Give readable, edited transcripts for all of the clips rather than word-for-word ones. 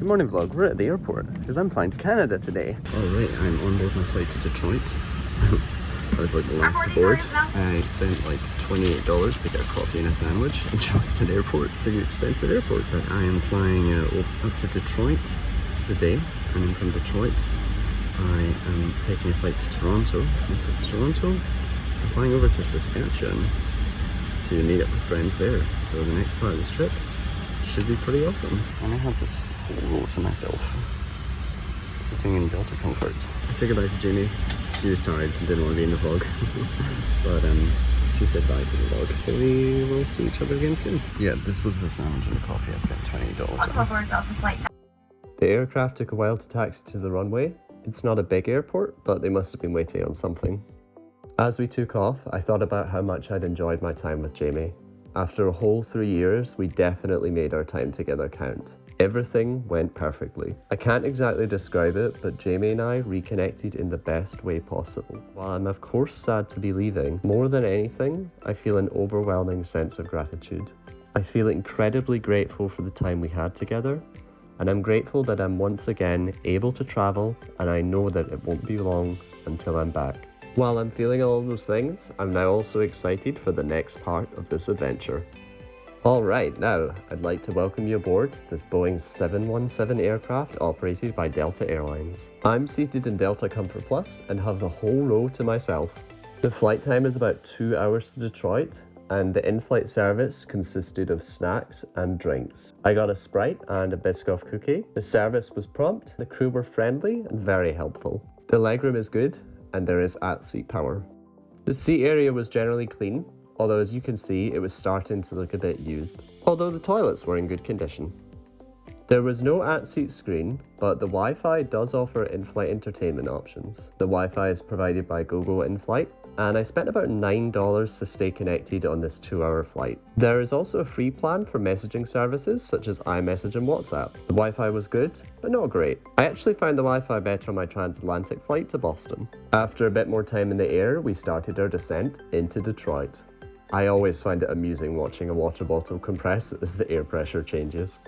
Good morning vlog, we're at the airport because I'm flying to Canada today. Alright, I'm on board my flight to Detroit. I was like the last to board. I spent like $28 to get a coffee and a sandwich in Charleston Airport. It's an expensive airport, but I am flying up to Detroit today, and then from Detroit I am taking a flight to Toronto, and from Toronto I'm flying over to Saskatchewan to meet up with friends there. So the next part of this trip should be pretty awesome. And I have this whole row to myself, sitting in Delta comfort. I say goodbye to Jamie. She was tired and didn't want to be in the vlog. But she said bye to the vlog. So we will see each other again soon. Yeah, this was the sandwich and the coffee I spent $20 on. The aircraft took a while to taxi to the runway. It's not a big airport, but they must have been waiting on something. As we took off, I thought about how much I'd enjoyed my time with Jamie. After a whole 3 years, we definitely made our time together count. Everything went perfectly. I can't exactly describe it, but Jamie and I reconnected in the best way possible. While I'm of course sad to be leaving, more than anything, I feel an overwhelming sense of gratitude. I feel incredibly grateful for the time we had together, and I'm grateful that I'm once again able to travel, and I know that it won't be long until I'm back. While I'm feeling all of those things, I'm now also excited for the next part of this adventure. Alright, now I'd like to welcome you aboard this Boeing 717 aircraft operated by Delta Airlines. I'm seated in Delta Comfort Plus and have the whole row to myself. The flight time is about 2 hours to Detroit, and the in-flight service consisted of snacks and drinks. I got a Sprite and a Biscoff cookie. The service was prompt, the crew were friendly and very helpful. The legroom is good, and there is at-seat power. The seat area was generally clean, although as you can see it was starting to look a bit used, although the toilets were in good condition. There was no at-seat screen, but the Wi-Fi does offer in-flight entertainment options. The Wi-Fi is provided by Gogo in-flight, and I spent about $9 to stay connected on this 2-hour flight. There is also a free plan for messaging services such as iMessage and WhatsApp. The Wi-Fi was good, but not great. I actually found the Wi-Fi better on my transatlantic flight to Boston. After a bit more time in the air, we started our descent into Detroit. I always find it amusing watching a water bottle compress as the air pressure changes.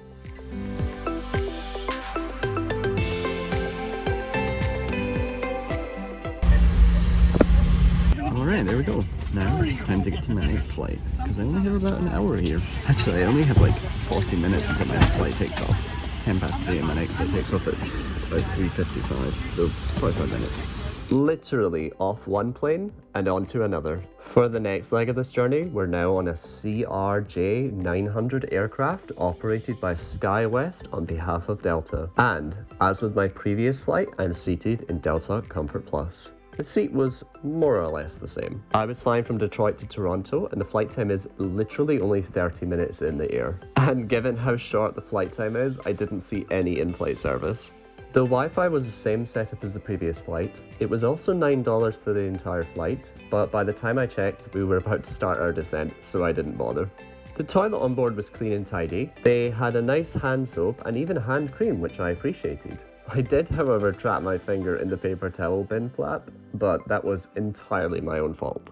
Alright, there we go. Now it's time to get to my next flight, because I only have about an hour here. Actually, I only have like 40 minutes until my next flight takes off. It's 10 past 3 and my next flight takes off at about 3:55, so 45 minutes. Literally off one plane and onto another. For the next leg of this journey, we're now on a CRJ 900 aircraft operated by SkyWest on behalf of Delta. And, as with my previous flight, I'm seated in Delta Comfort Plus. The seat was more or less the same. I was flying from Detroit to Toronto, and the flight time is literally only 30 minutes in the air. And given how short the flight time is, I didn't see any in-flight service. The Wi-Fi was the same setup as the previous flight. It was also $9 for the entire flight, but by the time I checked, we were about to start our descent, so I didn't bother. The toilet on board was clean and tidy. They had a nice hand soap and even hand cream, which I appreciated. I did, however, trap my finger in the paper towel bin flap, but that was entirely my own fault.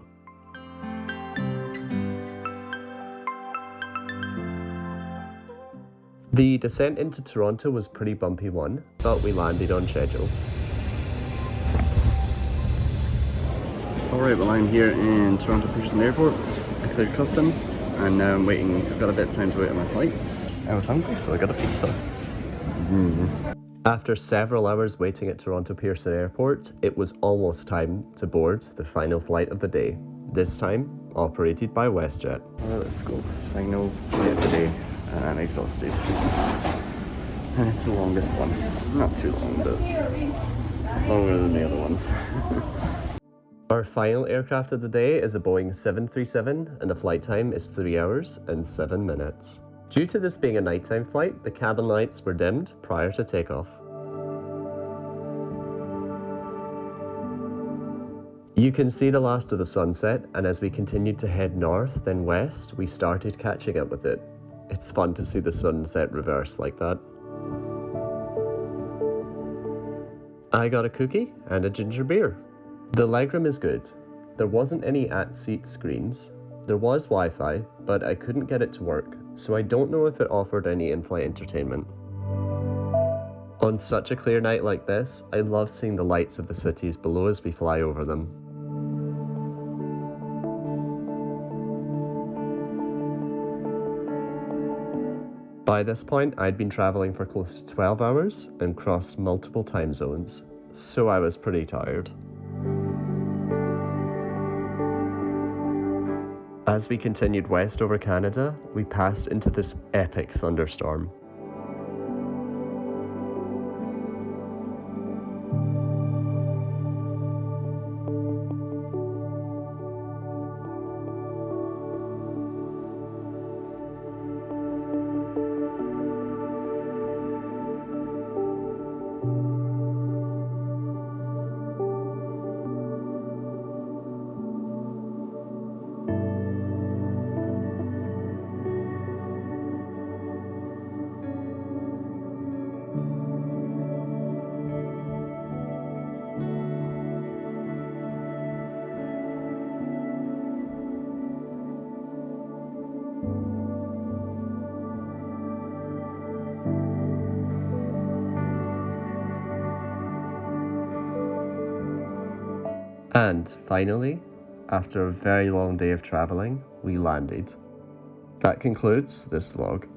The descent into Toronto was a pretty bumpy one, but we landed on schedule. Alright, well I'm here in Toronto Pearson Airport. I cleared customs, and now I'm waiting. I've got a bit of time to wait on my flight. I was hungry, so I got a pizza. After several hours waiting at Toronto Pearson Airport, it was almost time to board the final flight of the day. This time, operated by WestJet. Alright, let's go. Final flight of the day. And I'm exhausted. And it's the longest one. Not too long, but longer than the other ones. Our final aircraft of the day is a Boeing 737, and the flight time is 3 hours and 7 minutes. Due to this being a nighttime flight, the cabin lights were dimmed prior to takeoff. You can see the last of the sunset, and as we continued to head north, then west, we started catching up with it. It's fun to see the sunset reverse like that. I got a cookie and a ginger beer. The legroom is good. There wasn't any at-seat screens. There was Wi-Fi, but I couldn't get it to work, so I don't know if it offered any in-flight entertainment. On such a clear night like this, I love seeing the lights of the cities below as we fly over them. By this point, I'd been traveling for close to 12 hours and crossed multiple time zones, so I was pretty tired. As we continued west over Canada, we passed into this epic thunderstorm. And finally, after a very long day of traveling, we landed. That concludes this vlog.